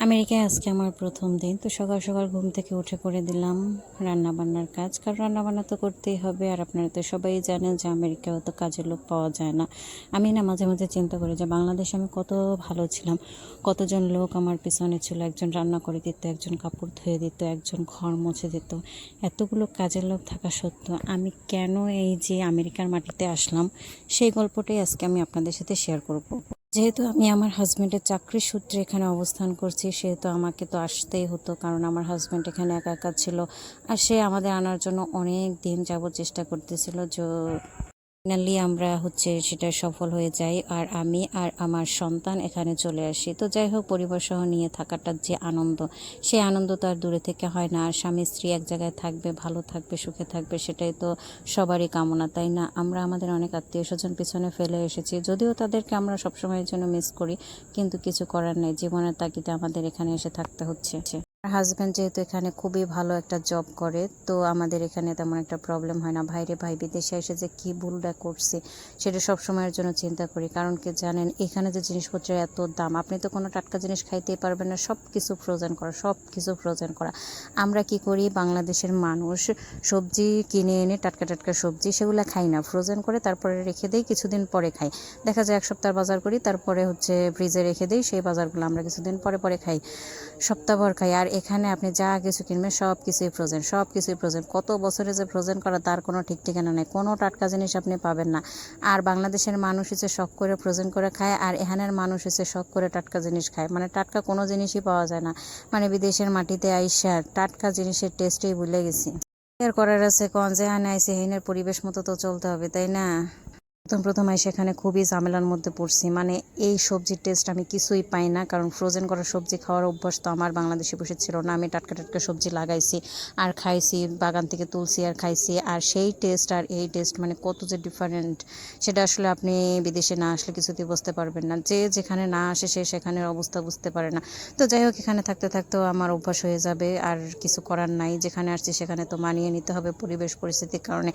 আমেরিকায় আজকে আমার প্রথম দিন। তো সকাল সকাল ঘুম থেকে উঠে করে দিলাম রান্নাবান্নার কাজ। কারণ রান্নাবান্না তো করতেই হবে। আর আপনারা তো সবাই জানেন যে আমেরিকায় অত কাজের লোক পাওয়া যায় না। আমি না মাঝে মাঝে চিন্তা করি যে বাংলাদেশে আমি কত ভালো ছিলাম, কতজন লোক আমার পিছনে ছিল। একজন রান্না করে দিত, একজন কাপড় ধুয়ে দিত, একজন ঘর মুছে দিত। এতগুলো কাজের লোক থাকা সত্ত্বেও আমি কেন এই যে আমেরিকার মাটিতে আসলাম, সেই গল্পটাই আজকে আমি আপনাদের সাথে শেয়ার করব। যেহেতু আমি আমার হাজব্যান্ডের চাকরির সূত্রে এখানে অবস্থান করছি, সেহেতু আমাকে তো আসতেই হতো, কারণ আমার হাজব্যান্ড এখানে একা একা ছিল। আর সে আমাদের আনার জন্য অনেক দিন যাবত চেষ্টা করতেছিল। ফাইনালি আমরা সেটা সফল হয়ে যাই, আর আমি আর আমার সন্তান এখানে চলে আসি। তো যাই হোক, পরিবার সহ নিয়ে থাকাটার যে আনন্দ, সেই আনন্দ তো আর দূরে থেকে হয় না। আর স্বামী স্ত্রী এক জায়গায় থাকবে, ভালো থাকবে, সুখে থাকবে, সেটাই তো সবারই কামনা, তাই না? আমরা আমাদের অনেক আত্মীয় স্বজন পিছনে ফেলে এসেছি, যদিও তাদেরকে আমরা সবসময়ের জন্য মিস করি, কিন্তু কিছু করার নেই, জীবনের তাগিদে আমাদের এখানে এসে থাকতে হচ্ছে। হাজব্যান্ড যেহেতু এখানে খুবই ভালো একটা জব করে, তো আমাদের এখানে তেমন একটা প্রবলেম হয় না। ভাইরে ভাই, বিদেশে এসে যে কী ভুলটা করছি সেটা সব সময়ের জন্য চিন্তা করি। কারণ কি জানেন, এখানে যে জিনিসপত্রের এত দাম, আপনি তো কোনো টাটকা জিনিস খাইতেই পারবেন না, সব কিছু ফ্রোজেন করা, সব কিছু ফ্রোজেন করা। আমরা কি করি, বাংলাদেশের মানুষ সবজি কিনে এনে, টাটকা টাটকা সবজি, সেগুলো খাই না, ফ্রোজেন করে তারপরে রেখে দেই, কিছুদিন পরে খাই। দেখা যায় এক সপ্তাহ বাজার করি, তারপরে ফ্রিজে রেখে দিই, সেই বাজারগুলো আমরা কিছুদিন পরে পরে খাই, সপ্তাহভর খাই। আর এখানে আপনি যা কিছু কিনবেন সব কিছুই ফ্রোজেন, সব কিছুই ফ্রোজেন। কত বছরে যে ফ্রোজেন করা তার কোনো ঠিক ঠিকানা নেই, কোনো টাটকা জিনিস আপনি পাবেন না। আর বাংলাদেশের মানুষ শখ করে ফ্রোজেন করে খায়, আর এখানের মানুষ শখ করে টাটকা জিনিস খায়। মানে টাটকা কোনো জিনিসই পাওয়া যায় না। মানে বিদেশের মাটিতে আইসা টাটকা জিনিসের টেস্টেই ভুলে গেছি। আর করার আছে কোন, যে হানে আইসে হেনের পরিবেশ মতো তো চলতে হবে, তাই না? প্রথম সেখানে খুবই ঝামেলার মধ্যে পড়ছি। মানে এই সবজির টেস্ট আমি কিছুই পাই না, কারণ ফ্রোজেন করা সবজি খাওয়ার অভ্যাস তো আমার বাংলাদেশে বসে ছিল না। আমি টাটকা টাটকা সবজি লাগাইছি আর খাইছি, বাগান থেকে তুলছি আর খাইছি। আর সেই টেস্ট আর এই টেস্ট মানে কত যে ডিফারেন্ট, সেটা আসলে আপনি বিদেশে না আসলে কিছুতেই বুঝতে পারবেন না। যে যেখানে না আসে সে সেখানের অবস্থা বুঝতে পারে না। তো যাই হোক, এখানে থাকতে থাকতেও আমার অভ্যাস হয়ে যাবে, আর কিছু করার নাই। যেখানে আসছি সেখানে তো মানিয়ে নিতে হবে পরিবেশ পরিস্থিতির কারণে।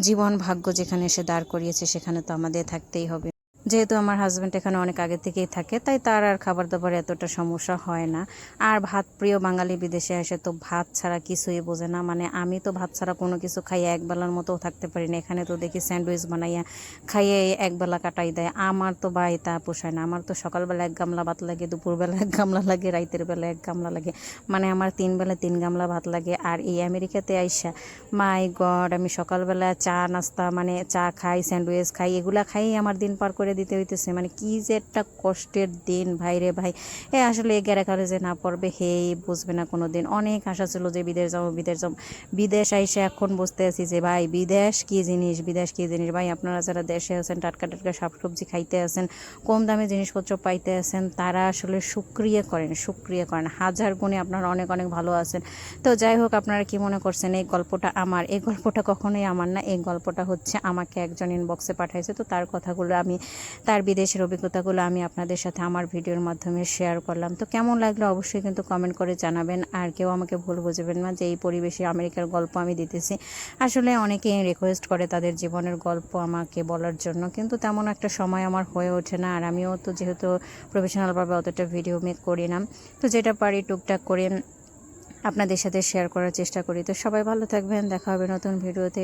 জীবন ভাগ্য যেখানে এসে দাঁড় করিয়েছে সেখানে তো আমাদের থাকতেই হবে। যেহেতু আমার হাজব্যান্ড এখানে অনেক আগে থেকেই থাকে, তাই তার আর খাবার দাবার এতটা সমস্যা হয় না। আর ভাত প্রিয় বাঙালি বিদেশে এসে তো ভাত ছাড়া কিছুই বোঝে না। মানে আমি তো ভাত ছাড়া কোনো কিছু খাইয়ে একবেলার মতো থাকতে পারি না। এখানে তো দেখি স্যান্ডউইচ বানাইয়া খাইয়ে একবেলা কাটাই দেয়। আমার তো ভাই তা পোষায় না। আমার তো সকালবেলা এক গামলা ভাত লাগে, দুপুরবেলা এক গামলা লাগে, রাতের বেলা এক গামলা লাগে। মানে আমার 3 বেলা 3 গামলা ভাত লাগে। আর এই আমেরিকাতে আইসা, মাই গড, আমি সকালবেলা চা নাস্তা, মানে চা খাই, স্যান্ডউইচ খাই, এগুলা খাই আমার দিন পার করে দিতে হইতেছে। মানে কি যে একটা কষ্টের দিন, ভাই রে ভাই। আসলে গেরাকালে যে না পড়বে হেই বুঝবে না কোনো দিন। অনেক আশা ছিল যে বিদেশ যাবো, বিদেশ যাবো। বিদেশ আইসে এখন বুঝতে আছি যে ভাই বিদেশ কি জিনিস, বিদেশ কি জিনিস। ভাই আপনারা যারা দেশে আছেন, টাটকা টাটকা শাকসবজি খাইতে আছেন, কম দামে জিনিসপত্র পাইতে আছেন, তারা আসলে সুক্রিয়া করেন, সুক্রিয়া করেন। হাজার গুণে আপনারা অনেক অনেক ভালো আছেন। তো যাই হোক, আপনারা কি মনে করছেন এই গল্পটা আমার? এই গল্পটা কখনোই আমার না। এই গল্পটা আমাকে একজন ইনবক্সে পাঠাইছে। তো তার কথাগুলো আমি, তার বিদেশের অভিজ্ঞতাগুলো আমি আপনাদের সাথে আমার ভিডিওর মাধ্যমে শেয়ার করলাম। তো কেমন লাগলো অবশ্যই কিন্তু কমেন্ট করে জানাবেন। আর কেউ আমাকে ভুল বুঝবেন না যে এই পরিবেশে আমেরিকার গল্প আমি দিতেছি। আসলে অনেকেই রিকোয়েস্ট করে তাদের জীবনের গল্প আমাকে বলার জন্য, কিন্তু তেমন একটা সময় আমার হয়ে ওঠে না। আর আমিও তো যেহেতু প্রফেশনালভাবে অতটা ভিডিও মেক করি না, তো যেটা পারি টুকটাক করে আপনাদের সাথে শেয়ার করার চেষ্টা করি। তো সবাই ভালো থাকবেন, দেখা হবে নতুন ভিডিওতে।